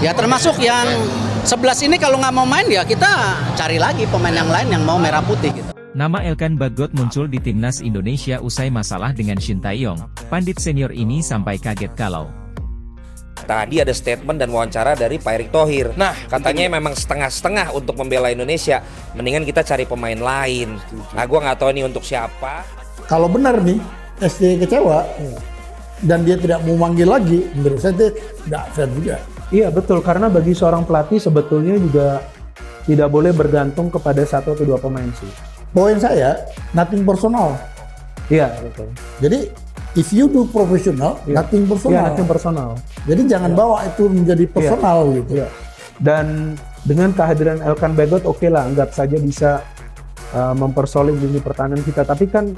Ya termasuk yang 11 ini kalau nggak mau main ya kita cari lagi pemain yang lain yang mau merah putih gitu. Nama Elkan Bagot muncul di timnas Indonesia usai masalah dengan Shin Tae-yong. Pandit senior ini sampai kaget kalau tadi ada statement dan wawancara dari Pak Erick Thohir. Nah, katanya memang setengah-setengah untuk membela Indonesia. Mendingan kita cari pemain lain. Nah, gue nggak tahu nih untuk siapa. Kalau benar nih, STY kecewa dan dia tidak mau manggil lagi, menurut saya itu tidak fair juga. Iya betul, karena bagi seorang pelatih sebetulnya juga tidak boleh bergantung kepada satu atau dua pemain sih. Poin saya, nothing personal. Iya betul. Jadi, if you do professional, nothing personal. Iya, nothing personal. Jadi jangan bawa itu menjadi personal gitu. Iya. Dan dengan kehadiran Elkan Bagot, oke lah, anggap saja bisa mempersolid lini pertahanan kita. Tapi kan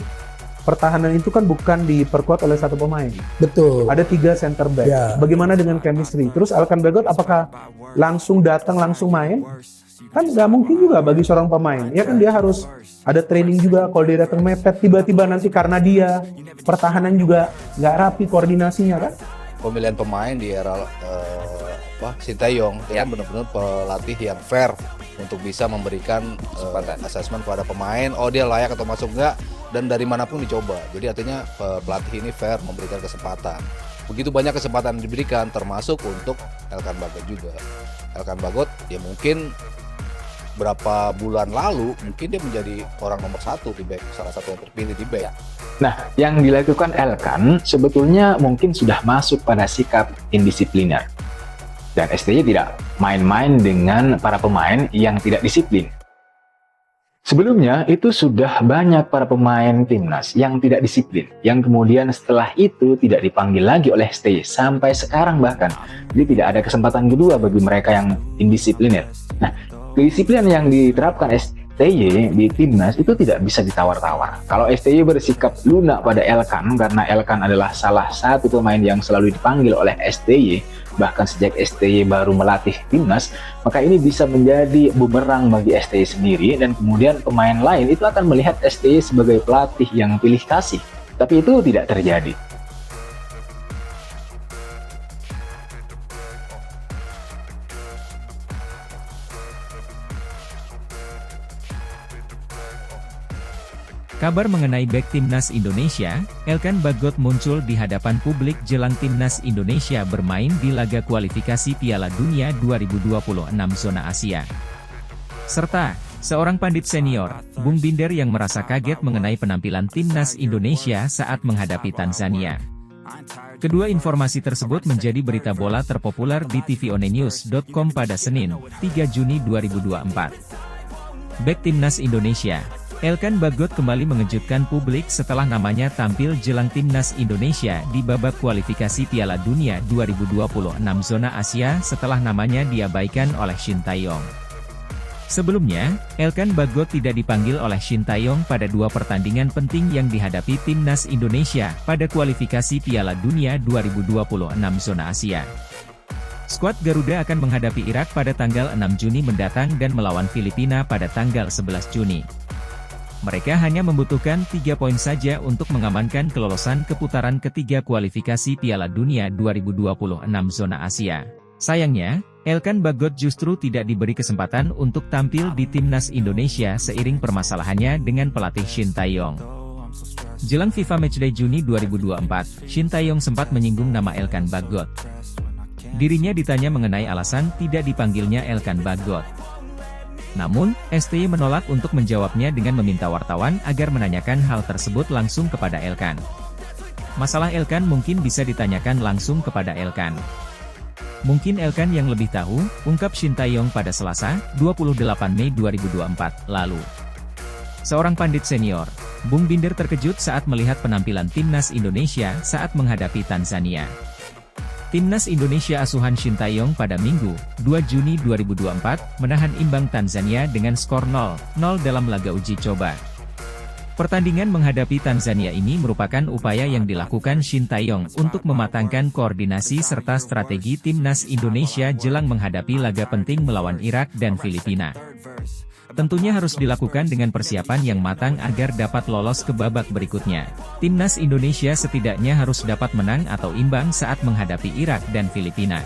pertahanan itu kan bukan diperkuat oleh satu pemain. Betul. Ada 3 center back. Ya. Bagaimana dengan chemistry? Terus Elkan Bagot apakah langsung datang langsung main? Kan nggak mungkin juga bagi seorang pemain. Ya kan dia harus ada training juga. Kalau dia datang mepet tiba-tiba nanti karena dia pertahanan juga nggak rapi koordinasinya kan? Pemilihan pemain di era Shin Tae-yong dia kan benar-benar pelatih yang fair untuk bisa memberikan asesmen kepada pemain. Oh dia layak atau masuk enggak, dan dari manapun dicoba. Jadi artinya pelatih ini fair memberikan kesempatan. Begitu banyak kesempatan diberikan, termasuk untuk Elkan Bagot juga. Elkan Bagot ya mungkin berapa bulan lalu mungkin dia menjadi orang nomor 1 di back, salah satu yang terpilih di back. Nah, yang dilakukan Elkan sebetulnya mungkin sudah masuk pada sikap indisipliner. Dan STY tidak main-main dengan para pemain yang tidak disiplin. Sebelumnya itu sudah banyak para pemain timnas yang tidak disiplin, yang kemudian setelah itu tidak dipanggil lagi oleh STY sampai sekarang bahkan. Jadi tidak ada kesempatan kedua bagi mereka yang indisipliner. Nah, kedisiplinan yang diterapkan STY di timnas itu tidak bisa ditawar-tawar. Kalau STY bersikap lunak pada Elkan karena Elkan adalah salah satu pemain yang selalu dipanggil oleh STY, bahkan sejak STY baru melatih timnas, maka ini bisa menjadi bumerang bagi STY sendiri, dan kemudian pemain lain itu akan melihat STY sebagai pelatih yang pilih kasih. Tapi itu tidak terjadi. kabar mengenai bek timnas Indonesia, Elkan Bagot muncul di hadapan publik jelang timnas Indonesia bermain di laga kualifikasi Piala Dunia 2026 zona Asia. Serta, seorang pandit senior, Bung Binder yang merasa kaget mengenai penampilan timnas Indonesia saat menghadapi Tanzania. Kedua informasi tersebut menjadi berita bola terpopuler di tvonnews.com pada Senin, 3 Juni 2024. Bek timnas Indonesia, Elkan Bagot kembali mengejutkan publik setelah namanya tampil jelang timnas Indonesia di babak kualifikasi Piala Dunia 2026 zona Asia setelah namanya diabaikan oleh Shin Tae-yong. Sebelumnya, Elkan Bagot tidak dipanggil oleh Shin Tae-yong pada 2 pertandingan penting yang dihadapi timnas Indonesia pada kualifikasi Piala Dunia 2026 zona Asia. Skuad Garuda akan menghadapi Irak pada tanggal 6 Juni mendatang dan melawan Filipina pada tanggal 11 Juni. Mereka hanya membutuhkan 3 poin saja untuk mengamankan kelolosan ke putaran ketiga kualifikasi Piala Dunia 2026 zona Asia. Sayangnya, Elkan Bagot justru tidak diberi kesempatan untuk tampil di timnas Indonesia seiring permasalahannya dengan pelatih Shin Tae-yong. Jelang FIFA Matchday Juni 2024, Shin Tae-yong sempat menyinggung nama Elkan Bagot. Dirinya ditanya mengenai alasan tidak dipanggilnya Elkan Bagot. Namun, STY menolak untuk menjawabnya dengan meminta wartawan agar menanyakan hal tersebut langsung kepada Elkan. Masalah Elkan mungkin bisa ditanyakan langsung kepada Elkan. Mungkin Elkan yang lebih tahu, ungkap Shin Tae-yong pada Selasa, 28 Mei 2024, lalu. Seorang pandit senior, Bung Binder terkejut saat melihat penampilan timnas Indonesia saat menghadapi Tanzania. Timnas Indonesia asuhan Shin Tae-yong pada Minggu, 2 Juni 2024, menahan imbang Tanzania dengan skor 0-0 dalam laga uji coba. Pertandingan menghadapi Tanzania ini merupakan upaya yang dilakukan Shin Tae-yong untuk mematangkan koordinasi serta strategi timnas Indonesia jelang menghadapi laga penting melawan Irak dan Filipina. Tentunya harus dilakukan dengan persiapan yang matang agar dapat lolos ke babak berikutnya. Timnas Indonesia setidaknya harus dapat menang atau imbang saat menghadapi Irak dan Filipina.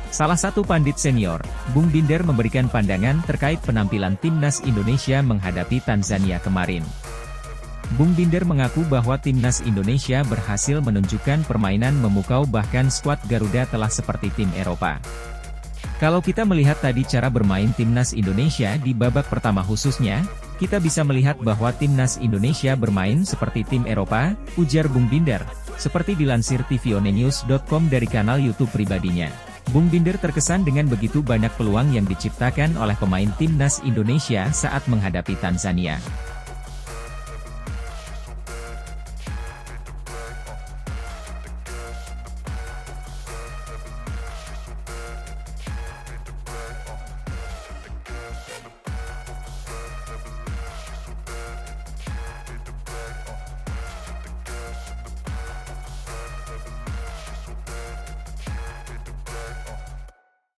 Salah satu pandit senior, Bung Binder memberikan pandangan terkait penampilan timnas Indonesia menghadapi Tanzania kemarin. Bung Binder mengaku bahwa timnas Indonesia berhasil menunjukkan permainan memukau, bahkan skuad Garuda telah seperti tim Eropa. Kalau kita melihat tadi cara bermain timnas Indonesia di babak pertama khususnya, kita bisa melihat bahwa timnas Indonesia bermain seperti tim Eropa, ujar Bung Binder, seperti dilansir tvonnews.com dari kanal YouTube pribadinya. Bung Binder terkesan dengan begitu banyak peluang yang diciptakan oleh pemain timnas Indonesia saat menghadapi Tanzania.